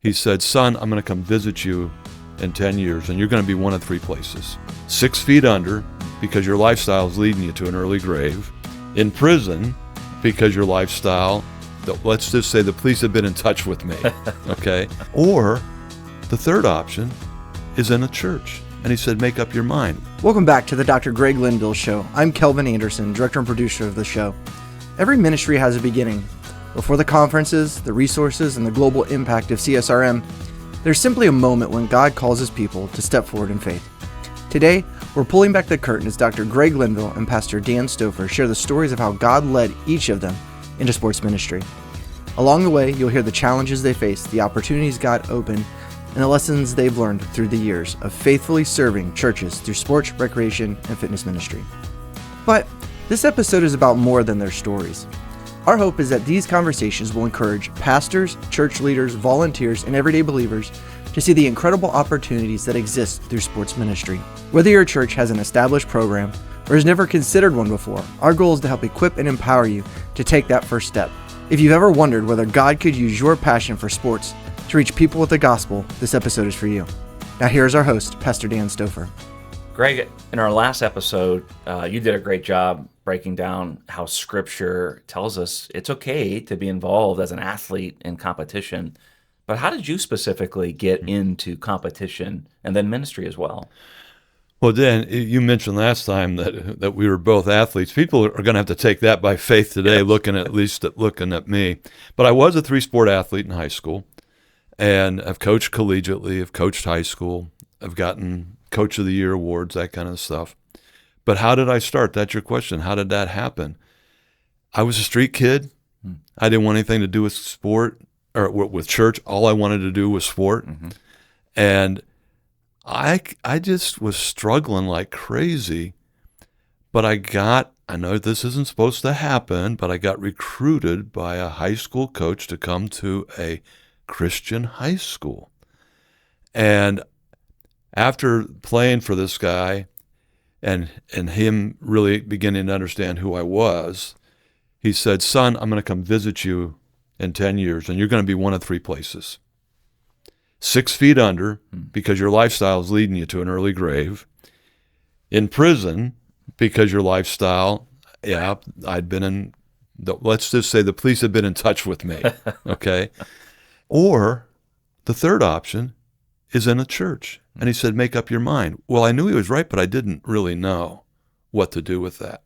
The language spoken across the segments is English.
He said, son, I'm going to come visit you in 10 years, and you're going to be one of three places. 6 feet under, because your lifestyle is leading you to an early grave. In prison, because your lifestyle, let's just say the police have been in touch with me, okay? Or the third option is in a church. And he said, make up your mind. Welcome back to the Dr. Greg Linville Show. I'm Kelvin Anderson, director and producer of the show. Every ministry has a beginning. Before the conferences, the resources, and the global impact of CSRM, there's simply a moment when God calls his people to step forward in faith. Today, we're pulling back the curtain as Dr. Greg Linville and Pastor Dan Stoffer share the stories of how God led each of them into sports ministry. Along the way, you'll hear the challenges they faced, the opportunities God opened, and the lessons they've learned through the years of faithfully serving churches through sports, recreation, and fitness ministry. But this episode is about more than their stories. Our hope is that these conversations will encourage pastors, church leaders, volunteers, and everyday believers to see the incredible opportunities that exist through sports ministry. Whether your church has an established program or has never considered one before, our goal is to help equip and empower you to take that first step. If you've ever wondered whether God could use your passion for sports to reach people with the gospel, this episode is for you. Now here's our host, Pastor Dan Stoffer. Greg, in our last episode, you did a great job breaking down how Scripture tells us it's okay to be involved as an athlete in competition. But how did you specifically get into competition and then ministry as well? Well, Dan, you mentioned last time that we were both athletes. People are going to have to take that by faith today, looking at me. But I was a 3-sport athlete in high school, and I've coached collegiately, I've coached high school, I've gotten Coach of the Year awards, that kind of stuff. But how did I start? That's your question. How did that happen? I was a street kid. I didn't want anything to do with sport or with church. All I wanted to do was sport. Mm-hmm. And I just was struggling like crazy. But I know this isn't supposed to happen, but I got recruited by a high school coach to come to a Christian high school. And after playing for this guy and him really beginning to understand who I was, he said, son, I'm going to come visit you in 10 years, and you're going to be one of three places. 6 feet under, because your lifestyle is leading you to an early grave. In prison, because your lifestyle, I'd been in, let's just say the police had been in touch with me, okay? Or the third option is in a church. And he said, make up your mind. Well, I knew he was right, but I didn't really know what to do with that.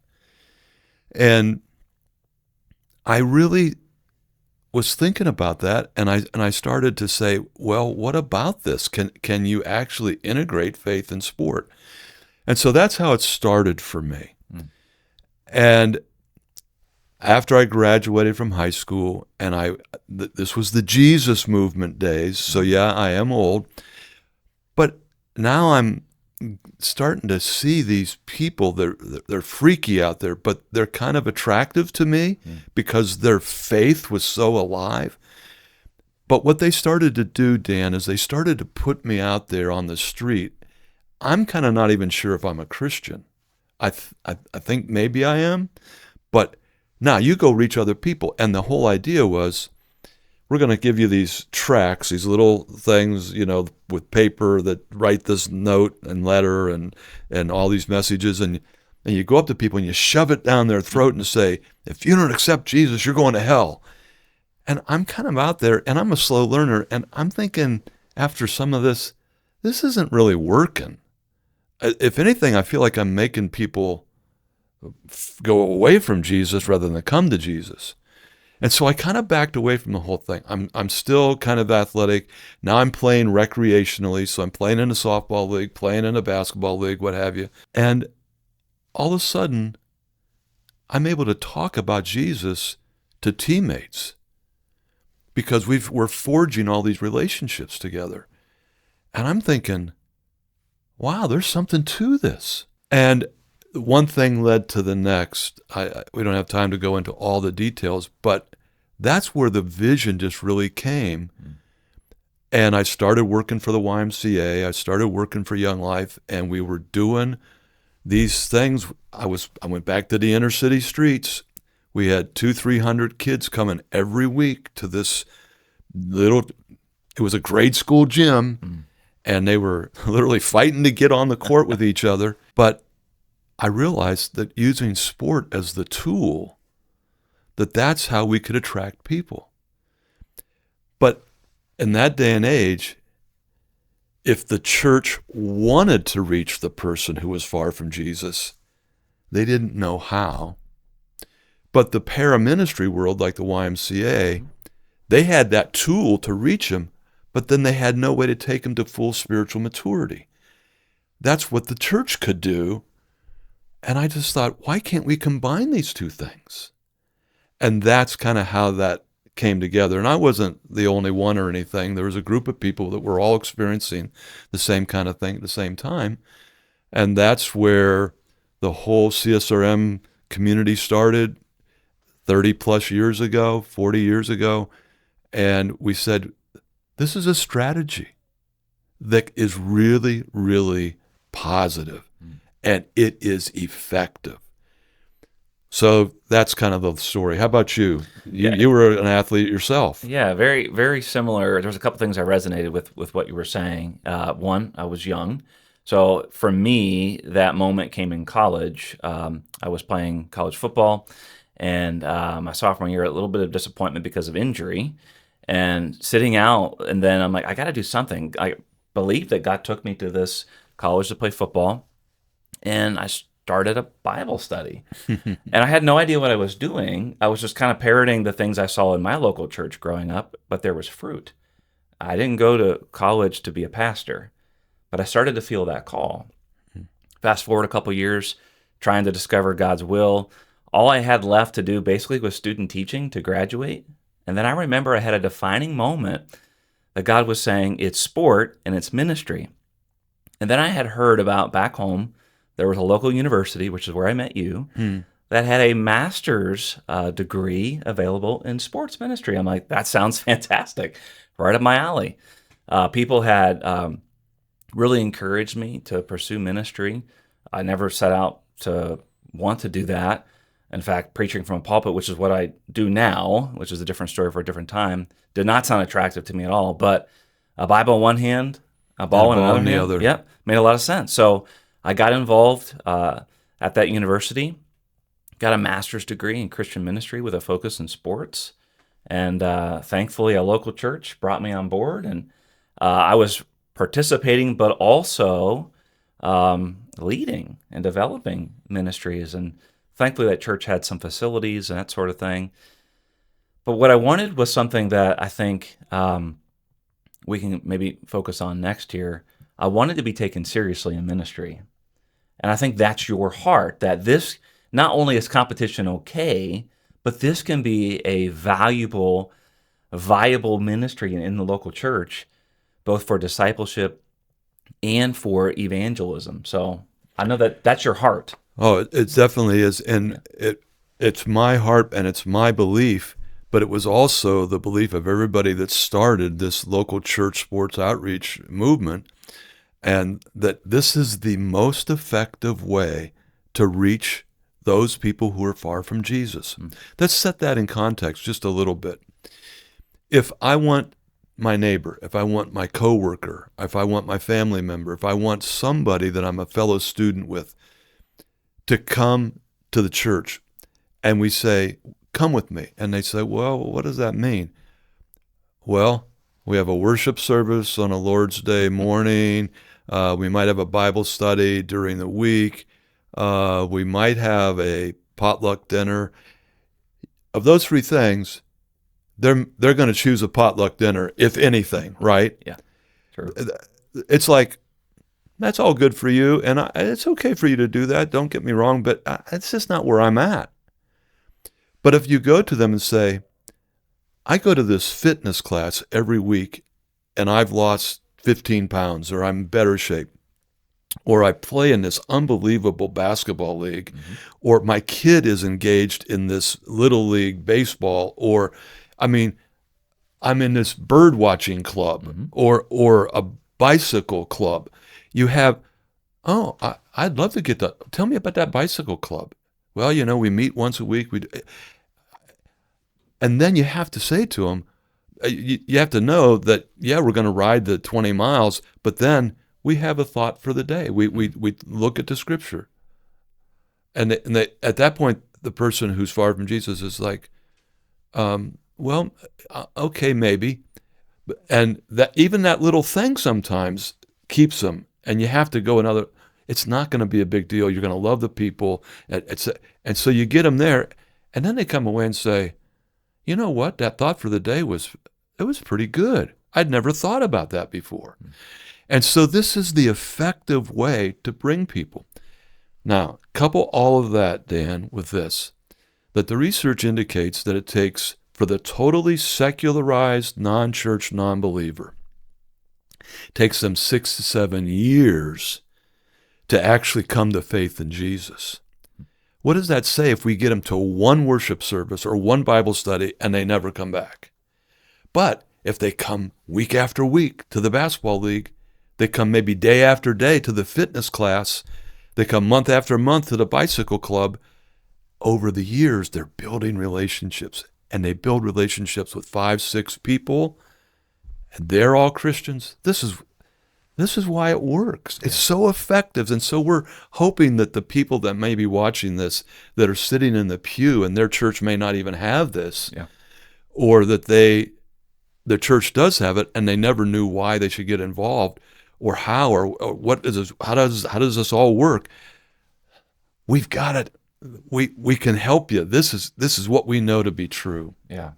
And I really was thinking about that, and I started to say, well, what about this? Can you actually integrate faith and sport? And so that's how it started for me. And after I graduated from high school, and this was the Jesus movement days, so yeah, I am old, but now I'm starting to see these people. They're freaky out there, but they're kind of attractive to me because their faith was so alive. But what they started to do, Dan, is they started to put me out there on the street. I'm kind of not even sure if I'm a Christian. I think maybe I am, but now you go reach other people. And the whole idea was, we're going to give you these tracts, these little things, with paper that write this note and letter and all these messages. And you go up to people and you shove it down their throat and say, if you don't accept Jesus, you're going to hell. And I'm kind of out there, and I'm a slow learner. And I'm thinking, after some of this isn't really working. If anything, I feel like I'm making people go away from Jesus rather than come to Jesus. And so I kind of backed away from the whole thing. I'm still kind of athletic. Now I'm playing recreationally, so I'm playing in a softball league, playing in a basketball league, what have you. And all of a sudden, I'm able to talk about Jesus to teammates because we're forging all these relationships together. And I'm thinking, wow, there's something to this. And one thing led to the next. We don't have time to go into all the details, but that's where the vision just really came. And I started working for the YMCA. I started working for Young Life, and we were doing these things. I went back to the inner city streets. We had 200-300 kids coming every week to this little It was a grade school gym, and they were literally fighting to get on the court with each other. But I realized that using sport as the tool, that's how we could attract people. But in that day and age, if the church wanted to reach the person who was far from Jesus, they didn't know how. But the paraministry world, like the YMCA, they had that tool to reach them, but then they had no way to take them to full spiritual maturity. That's what the church could do. And I just thought, why can't we combine these two things? And that's kind of how that came together. And I wasn't the only one or anything. There was a group of people that were all experiencing the same kind of thing at the same time. And that's where the whole CSRM community started 30 plus years ago, 40 years ago. And we said, this is a strategy that is really, really positive, and it is effective. So that's kind of the story. How about you? You were an athlete yourself. Yeah, very, very similar. There's a couple things I resonated with what you were saying. One, I was young. So for me, that moment came in college. I was playing college football, and my sophomore year, a little bit of disappointment because of injury, and sitting out. And then I'm like, I got to do something. I believe that God took me to this college to play football, and I started a Bible study. And I had no idea what I was doing. I was just kind of parroting the things I saw in my local church growing up, but there was fruit. I didn't go to college to be a pastor, but I started to feel that call. Fast forward a couple years, trying to discover God's will. All I had left to do basically was student teaching to graduate. And then I remember I had a defining moment that God was saying, it's sport and it's ministry. And then I had heard about back home, there was a local university, which is where I met you, that had a master's degree available in sports ministry. I'm like, that sounds fantastic, right up my alley. People had really encouraged me to pursue ministry. I never set out to want to do that. In fact, preaching from a pulpit, which is what I do now, which is a different story for a different time, did not sound attractive to me at all. But a Bible in one hand, a ball in another hand, other. Yep, made a lot of sense. So I got involved at that university, got a master's degree in Christian ministry with a focus in sports. And thankfully, a local church brought me on board. And I was participating, but also leading and developing ministries. And thankfully, that church had some facilities and that sort of thing. But what I wanted was something that I think we can maybe focus on next year. I wanted to be taken seriously in ministry. And I think that's your heart, that this, not only is competition okay, but this can be a valuable, viable ministry in the local church, both for discipleship and for evangelism. So I know that that's your heart. Oh, it definitely is. And it's my heart and it's my belief, but it was also the belief of everybody that started this local church sports outreach movement, and that this is the most effective way to reach those people who are far from Jesus. Let's set that in context just a little bit. If I want my neighbor, if I want my coworker, if I want my family member, if I want somebody that I'm a fellow student with to come to the church, and we say, come with me, and they say, well, what does that mean? Well, we have a worship service on a Lord's Day morning. We might have a Bible study during the week. We might have a potluck dinner. Of those three things, they're going to choose a potluck dinner, if anything, right? Yeah, true. It's like, that's all good for you, and it's okay for you to do that. Don't get me wrong, but it's just not where I'm at. But if you go to them and say, I go to this fitness class every week, and I've lost 15 pounds, or I'm in better shape, or I play in this unbelievable basketball league, or my kid is engaged in this little league baseball, or, I mean, I'm in this bird watching club, or a bicycle club. You have, I'd love to get that. Tell me about that bicycle club. Well, we meet once a week. And then you have to say to them, you have to know that, yeah, we're going to ride the 20 miles, but then we have a thought for the day. We look at the scripture. And at that point, the person who's far from Jesus is like, okay, maybe. And that even that little thing sometimes keeps them. And you have to go another. It's not going to be a big deal. You're going to love the people. And so you get them there. And then they come away and say, you know what? That thought for the day was pretty good. I'd never thought about that before. And so this is the effective way to bring people. Now, couple all of that, Dan, with this, that the research indicates that it takes, for the totally secularized, non-church, non-believer, takes them 6 to 7 years to actually come to faith in Jesus. What does that say if we get them to one worship service or one Bible study and they never come back? But if they come week after week to the basketball league, they come maybe day after day to the fitness class, they come month after month to the bicycle club, over the years they're building relationships. And they build relationships with 5, 6 people, and they're all Christians. This is why it works. It's so effective. And so we're hoping that the people that may be watching this, that are sitting in the pew and their church may not even have this, or that the church does have it and they never knew why they should get involved, or how, or what is this, how does this all work? We've got it. We can help you. This is what we know to be true. Yeah.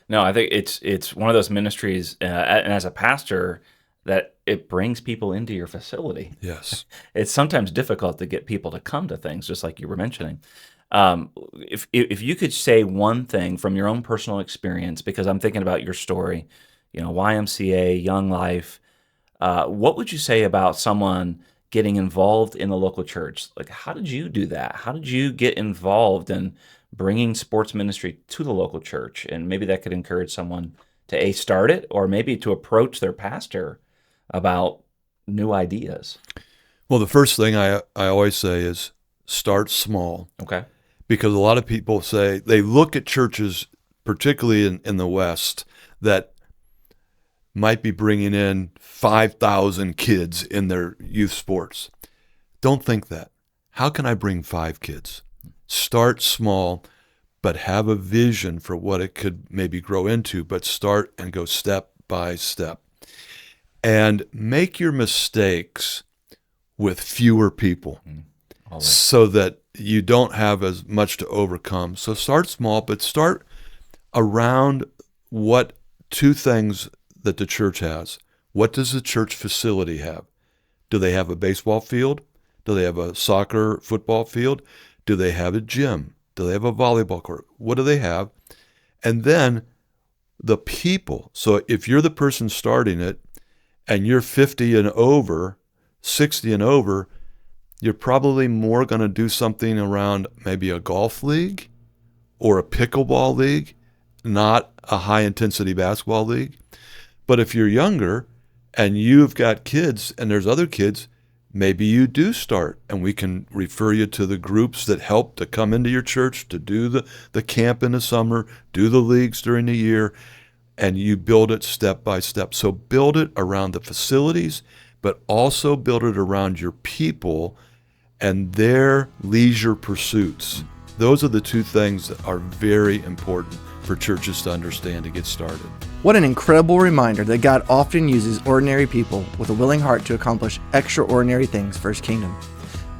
No, I think it's one of those ministries, and as a pastor, that it brings people into your facility. Yes. It's sometimes difficult to get people to come to things, just like you were mentioning. If you could say one thing from your own personal experience, because I'm thinking about your story, YMCA, Young Life, what would you say about someone getting involved in the local church? Like, how did you do that? How did you get involved in bringing sports ministry to the local church? And maybe that could encourage someone to start it, or maybe to approach their pastor about new ideas. Well, the first thing I always say is start small. Okay. Because a lot of people say, they look at churches, particularly in the West, that might be bringing in 5,000 kids in their youth sports. Don't think that. How can I bring 5 kids? Start small, but have a vision for what it could maybe grow into, but start and go step by step. And make your mistakes with fewer people so that you don't have as much to overcome. So start small, but start around what 2 things that the church has. What does the church facility have? Do they have a baseball field? Do they have a soccer, football field? Do they have a gym? Do they have a volleyball court? What do they have? And then the people. So if you're the person starting it and you're 50 and over, 60 and over, you're probably more going to do something around maybe a golf league or a pickleball league, not a high-intensity basketball league. But if you're younger and you've got kids and there's other kids, maybe you do start, and we can refer you to the groups that help to come into your church, to do the camp in the summer, do the leagues during the year, and you build it step by step. So build it around the facilities, but also build it around your people and their leisure pursuits. Those are the 2 things that are very important for churches to understand to get started. What an incredible reminder that God often uses ordinary people with a willing heart to accomplish extraordinary things for His kingdom.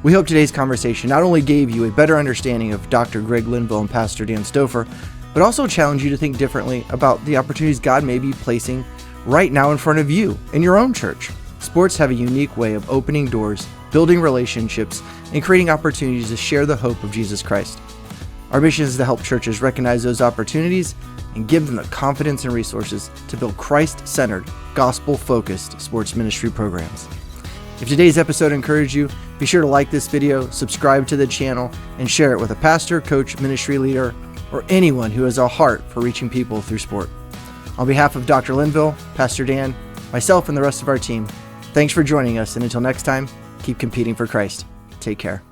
We hope today's conversation not only gave you a better understanding of Dr. Greg Linville and Pastor Dan Stoffer, but also challenged you to think differently about the opportunities God may be placing right now in front of you in your own church. Sports have a unique way of opening doors, building relationships, and creating opportunities to share the hope of Jesus Christ. Our mission is to help churches recognize those opportunities and give them the confidence and resources to build Christ-centered, gospel-focused sports ministry programs. If today's episode encouraged you, be sure to like this video, subscribe to the channel, and share it with a pastor, coach, ministry leader, or anyone who has a heart for reaching people through sport. On behalf of Dr. Linville, Pastor Dan, myself, and the rest of our team, thanks for joining us, and until next time, keep competing for Christ. Take care.